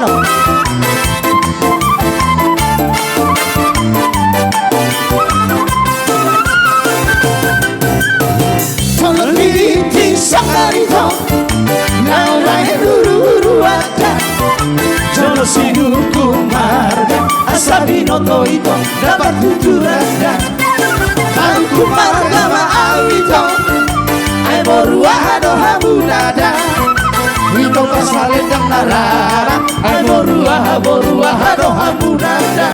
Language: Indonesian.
no. Tolong diting sakarito Naurai huru-huru ada Jono sinuku marga Asabi no toito Dapat tuturanda Angku marga ma'awito Ay morua no hamunada Ito kasalendang narara Ay morua